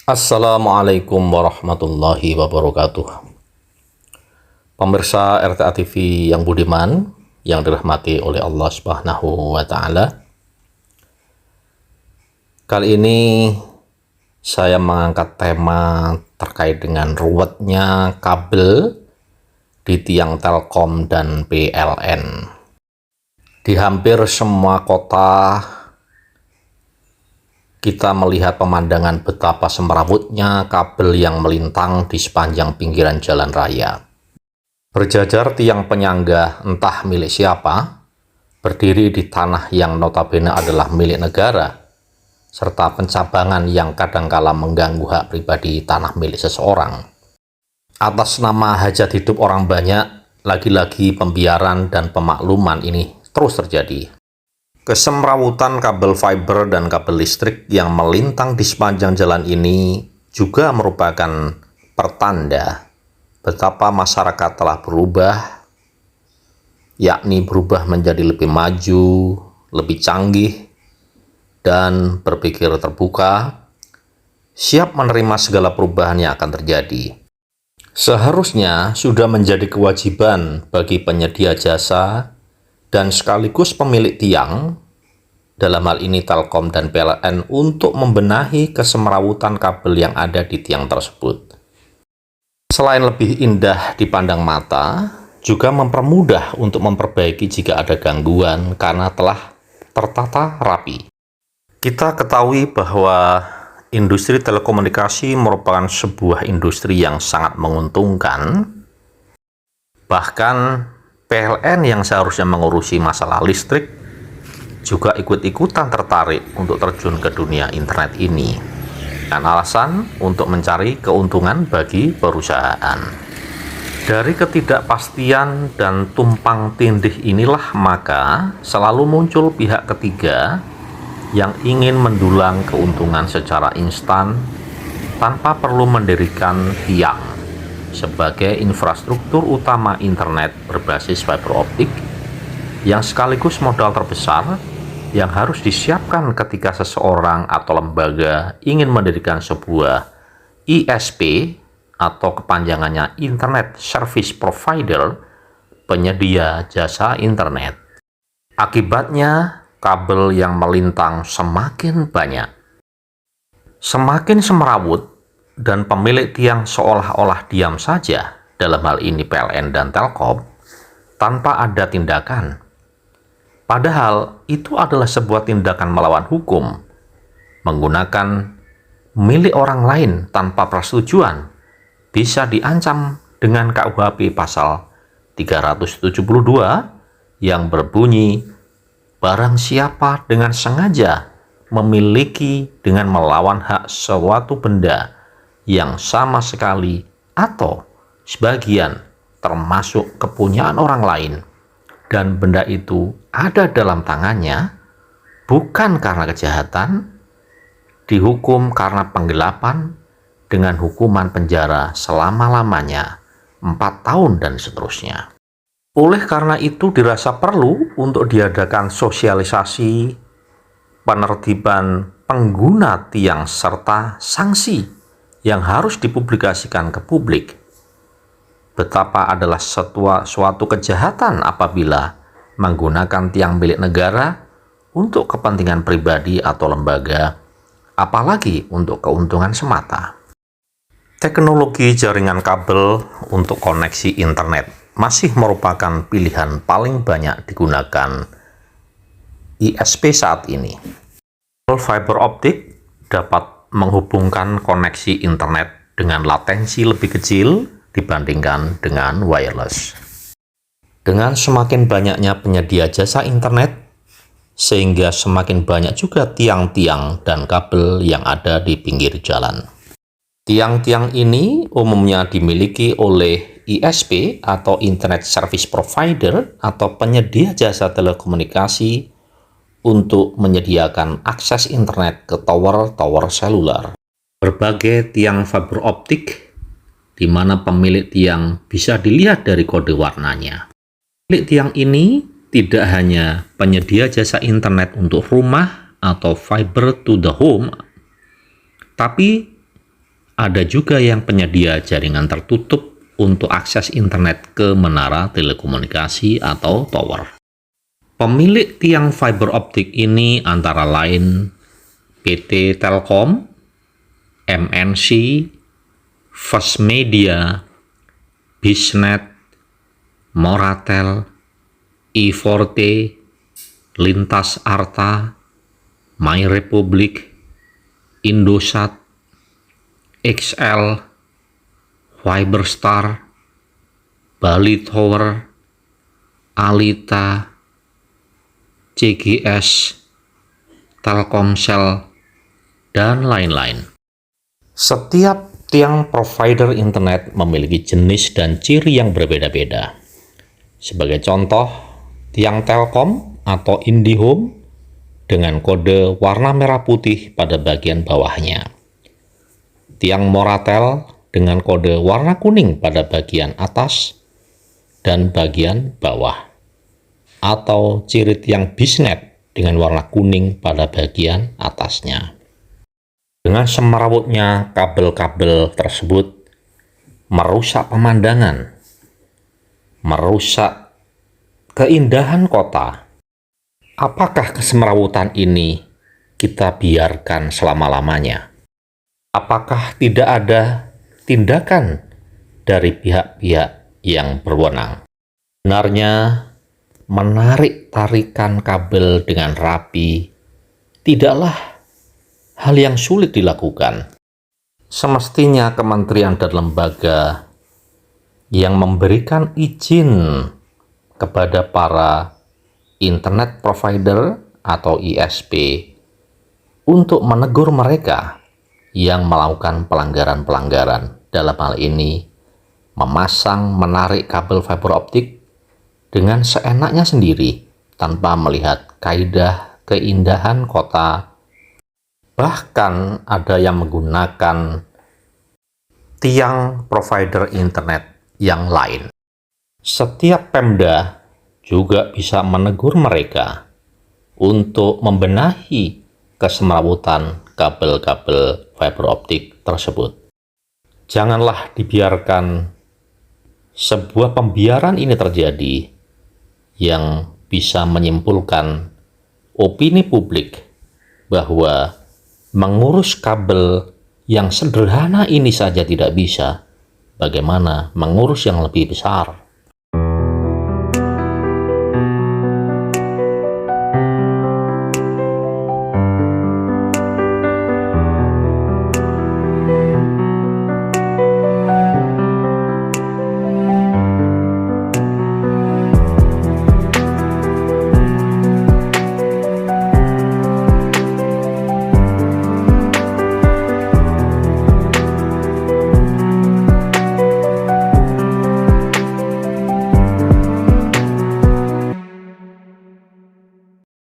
Assalamualaikum warahmatullahi wabarakatuh. Pemirsa RTA TV yang budiman, yang dirahmati oleh Allah Subhanahu wa Ta'ala. Kali ini saya mengangkat tema terkait dengan ruwetnya kabel di tiang Telkom dan PLN. Di hampir semua kota kita melihat pemandangan betapa semrawutnya kabel yang melintang di sepanjang pinggiran jalan raya. Berjajar tiang penyangga entah milik siapa, berdiri di tanah yang notabene adalah milik negara, serta pencabangan yang kadangkala mengganggu hak pribadi tanah milik seseorang. Atas nama hajat hidup orang banyak, lagi-lagi pembiaran dan pemakluman ini terus terjadi. Kesemrawutan kabel fiber dan kabel listrik yang melintang di sepanjang jalan ini juga merupakan pertanda betapa masyarakat telah berubah, yakni berubah menjadi lebih maju, lebih canggih, dan berpikir terbuka, siap menerima segala perubahan yang akan terjadi. Seharusnya sudah menjadi kewajiban bagi penyedia jasa dan sekaligus pemilik tiang, dalam hal ini Telkom dan PLN, untuk membenahi kesemrawutan kabel yang ada di tiang tersebut. Selain lebih indah dipandang mata, juga mempermudah untuk memperbaiki jika ada gangguan karena telah tertata rapi. Kita ketahui bahwa industri telekomunikasi merupakan sebuah industri yang sangat menguntungkan. Bahkan PLN yang seharusnya mengurusi masalah listrik juga ikut-ikutan tertarik untuk terjun ke dunia internet ini dengan alasan untuk mencari keuntungan bagi perusahaan. Dari ketidakpastian dan tumpang tindih inilah maka selalu muncul pihak ketiga yang ingin mendulang keuntungan secara instan tanpa perlu mendirikan tiang sebagai infrastruktur utama internet berbasis fiber optik yang sekaligus modal terbesar yang harus disiapkan ketika seseorang atau lembaga ingin mendirikan sebuah ISP atau kepanjangannya Internet Service Provider, penyedia jasa internet. Akibatnya, kabel yang melintang semakin banyak, semakin semrawut, dan pemilik tiang seolah-olah diam saja, dalam hal ini PLN dan Telkom, tanpa ada tindakan. Padahal itu adalah sebuah tindakan melawan hukum, menggunakan milik orang lain tanpa persetujuan, bisa diancam dengan KUHP pasal 372 yang berbunyi, barang siapa dengan sengaja memiliki dengan melawan hak suatu benda yang sama sekali atau sebagian termasuk kepunyaan orang lain, dan benda itu ada dalam tangannya, bukan karena kejahatan, dihukum karena penggelapan dengan hukuman penjara selama-lamanya 4 tahun dan seterusnya. Oleh karena itu dirasa perlu untuk diadakan sosialisasi, penertiban pengguna tiang, serta sanksi yang harus dipublikasikan ke publik. Betapa adalah suatu kejahatan apabila menggunakan tiang milik negara untuk kepentingan pribadi atau lembaga, apalagi untuk keuntungan semata. Teknologi jaringan kabel untuk koneksi internet masih merupakan pilihan paling banyak digunakan ISP saat ini. Fiber optik dapat menghubungkan koneksi internet dengan latensi lebih kecil dibandingkan dengan wireless. Dengan semakin banyaknya penyedia jasa internet, sehingga semakin banyak juga tiang-tiang dan kabel yang ada di pinggir jalan. Tiang-tiang ini umumnya dimiliki oleh ISP atau Internet Service Provider atau penyedia jasa telekomunikasi untuk menyediakan akses internet ke tower-tower seluler. Berbagai tiang fiber optik di mana pemilik tiang bisa dilihat dari kode warnanya. Pemilik tiang ini tidak hanya penyedia jasa internet untuk rumah atau fiber to the home, tapi Ada juga yang penyedia jaringan tertutup untuk akses internet ke menara telekomunikasi atau tower. Pemilik tiang fiber optik ini antara lain PT Telkom, MNC, First Media, Bisnet, Moratel, I-Forte, Lintas Arta, MyRepublic, Indosat, XL, Fiberstar, Bali Tower, Alita, CGS, Telkomsel, dan lain-lain. Setiap tiang provider internet memiliki jenis dan ciri yang berbeda-beda. Sebagai contoh, tiang Telkom atau IndiHome dengan kode warna merah putih pada bagian bawahnya. Tiang Moratel dengan kode warna kuning pada bagian atas dan bagian bawah. Atau ciri tiang Bisnet dengan warna kuning pada bagian atasnya. Dengan semerawutnya kabel-kabel tersebut merusak pemandangan, merusak keindahan kota. Apakah kesemerawutan ini kita biarkan selama-lamanya? Apakah tidak ada tindakan dari pihak-pihak yang berwenang? Sebenarnya, menarik tarikan kabel dengan rapi tidaklah hal yang sulit dilakukan. Semestinya kementerian dan lembaga yang memberikan izin kepada para internet provider atau ISP untuk menegur mereka yang melakukan pelanggaran-pelanggaran. Dalam hal ini, memasang menarik kabel fiber optik dengan seenaknya sendiri tanpa melihat kaidah keindahan kota. Bahkan ada yang menggunakan tiang provider internet yang lain. Setiap Pemda juga bisa menegur mereka untuk membenahi kesemerawutan kabel-kabel fiber optik tersebut. Janganlah dibiarkan sebuah pembiaran ini terjadi yang bisa menyimpulkan opini publik bahwa mengurus kabel yang sederhana ini saja tidak bisa, bagaimana mengurus yang lebih besar.